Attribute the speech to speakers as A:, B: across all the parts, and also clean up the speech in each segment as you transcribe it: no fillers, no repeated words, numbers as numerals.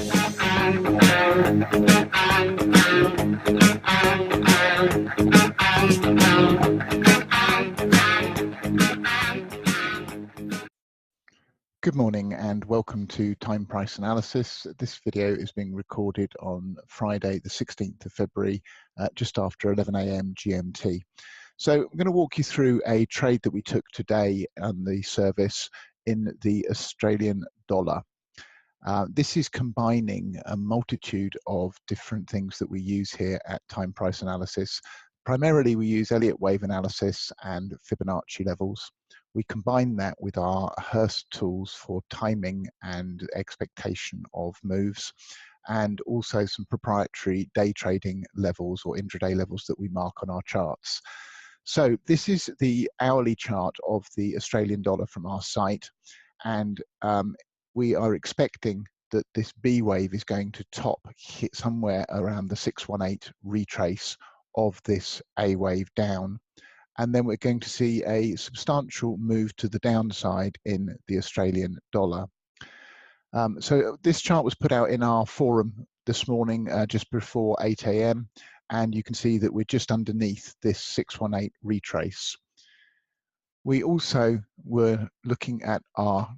A: Good morning and welcome to Time Price Analysis. This video is being recorded on Friday the 16th of February, just after 11 AM GMT. So I'm going to walk you through a trade that we took today on the service in the Australian dollar. This is combining a multitude of different things that we use here at Time Price Analysis. Primarily we use Elliott Wave analysis and Fibonacci levels. We combine that with our Hurst tools for timing and expectation of moves, and also some proprietary day trading levels or intraday levels that we mark on our charts. So this is the hourly chart of the Australian dollar from our site, and we are expecting that this B wave is going to top hit somewhere around the 618 retrace of this A wave down. And then we're going to see a substantial move to the downside in the Australian dollar. So this chart was put out in our forum this morning just before 8 AM, and you can see that we're just underneath this 618 retrace. We also were looking at our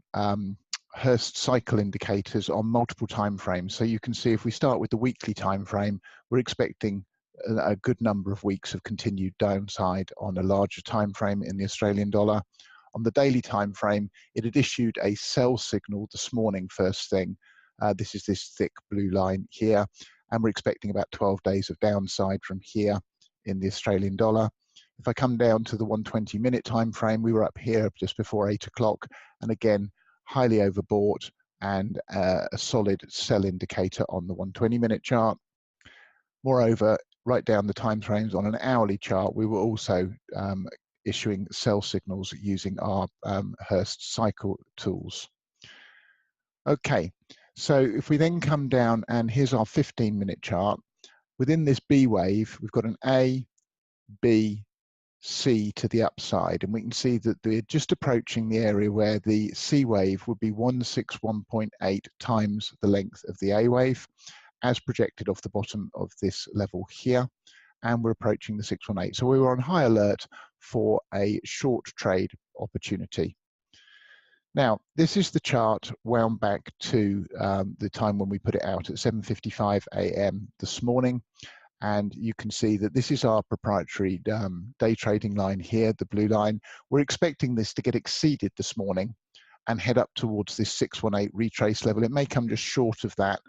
A: Hurst Cycle Indicators on multiple time frames. So you can see if we start with the weekly time frame, we're expecting a good number of weeks of continued downside on a larger time frame in the Australian dollar. On the daily time frame, it had issued a sell signal this morning first thing. This is this thick blue line here, and we're expecting about 12 days of downside from here in the Australian dollar. If I come down to the 120-minute time frame, we were up here just before 8 o'clock, and again highly overbought and a solid sell indicator on the 120-minute chart. Moreover, right down the time frames on an hourly chart, we were also issuing sell signals using our Hurst cycle tools. Okay, so if we then come down, and here's our 15-minute chart. Within this B wave, we've got an A, B, C to the upside, and we can see that they're just approaching the area where the C wave would be 161.8 times the length of the A wave, as projected off the bottom of this level here, and we're approaching the 618. So we were on high alert for a short trade opportunity. Now, this is the chart wound back to the time when we put it out at 7:55 AM this morning, and you can see that this is our proprietary day trading line here, the blue line. We're expecting this to get exceeded this morning and head up towards this 618 retrace level. It may come just short of that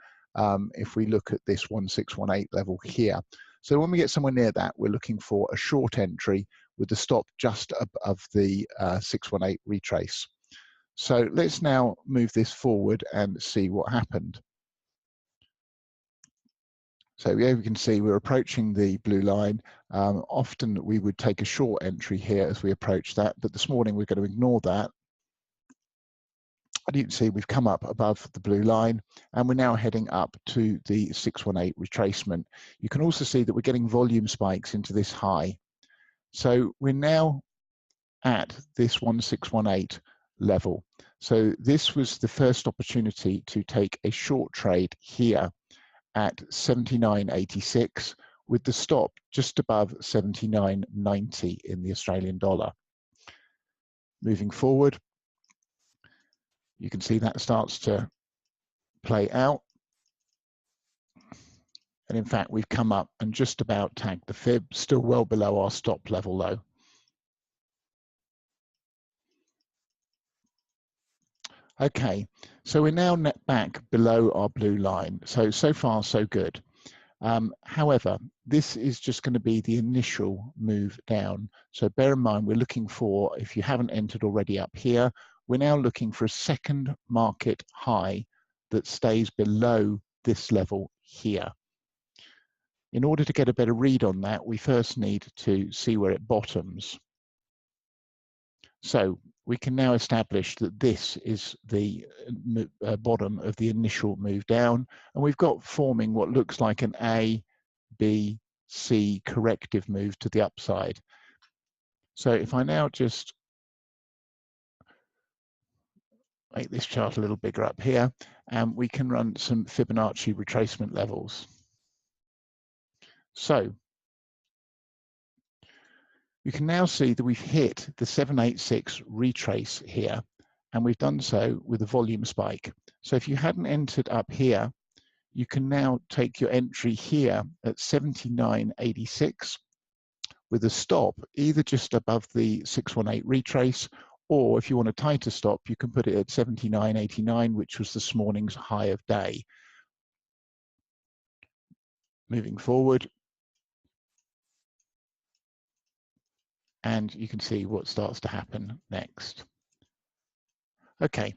A: if we look at this 1618 level here. So when we get somewhere near that, we're looking for a short entry with the stop just above the 618 retrace. So let's now move this forward and see what happened. So here we can see we're approaching the blue line. Often we would take a short entry here as we approach that, but this morning we're going to ignore that. And you can see we've come up above the blue line, and we're now heading up to the 618 retracement. You can also see that we're getting volume spikes into this high. So we're now at this 1618 level. So this was the first opportunity to take a short trade here at 79.86 with the stop just above 79.90 in the Australian dollar. Moving forward, you can see that starts to play out. And in fact, we've come up and just about tagged the fib, still well below our stop level though. Okay, so we're now net back below our blue line. So far, so good. However, this is just going to be the initial move down. So bear in mind, we're looking for, if you haven't entered already up here, we're now looking for a second market high that stays below this level here. In order to get a better read on that, we first need to see where it bottoms. So we can now establish that this is the bottom of the initial move down, and we've got forming what looks like an A, B, C corrective move to the upside. So if I now just make this chart a little bigger up here, and we can run some Fibonacci retracement levels. So you can now see that we've hit the 786 retrace here, and we've done so with a volume spike. So if you hadn't entered up here, you can now take your entry here at 79.86 with a stop either just above the 618 retrace, or if you want a tighter stop, you can put it at 79.89, which was this morning's high of day. Moving forward, and you can see what starts to happen next. Okay,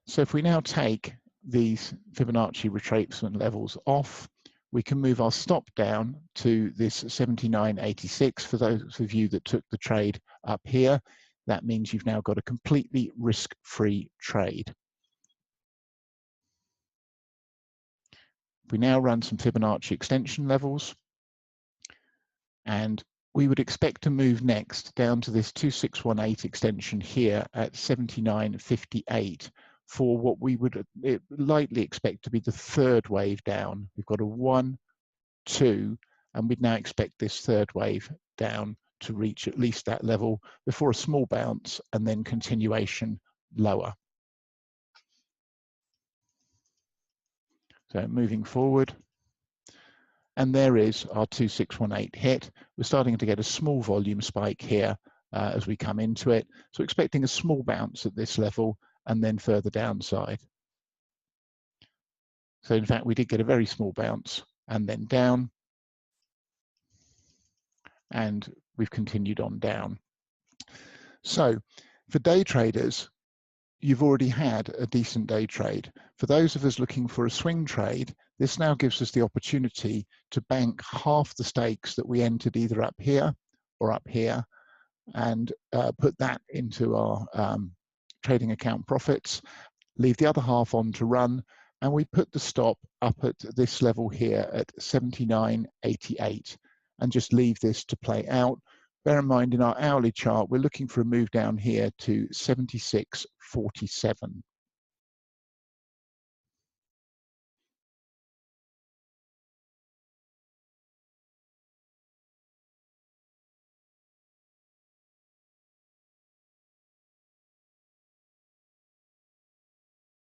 A: so if we now take these Fibonacci retracement levels off, we can move our stop down to this 79.86. For those of you that took the trade up here, that means you've now got a completely risk-free trade. We now run some Fibonacci extension levels, and we would expect to move next down to this 2618 extension here at 79.58 for what we would likely expect to be the third wave down. We've got a 1, 2, and we'd now expect this third wave down to reach at least that level before a small bounce and then continuation lower. So moving forward, and there is our 2618 hit. We're starting to get a small volume spike here as we come into it. So expecting a small bounce at this level and then further downside. So in fact, we did get a very small bounce and then down, and we've continued on down. So for day traders, you've already had a decent day trade. For those of us looking for a swing trade, this now gives us the opportunity to bank half the stakes that we entered either up here or up here, and put that into our trading account profits, leave the other half on to run, and we put the stop up at this level here at 79.88 and just leave this to play out. Bear in mind, in our hourly chart, we're looking for a move down here to 76.47.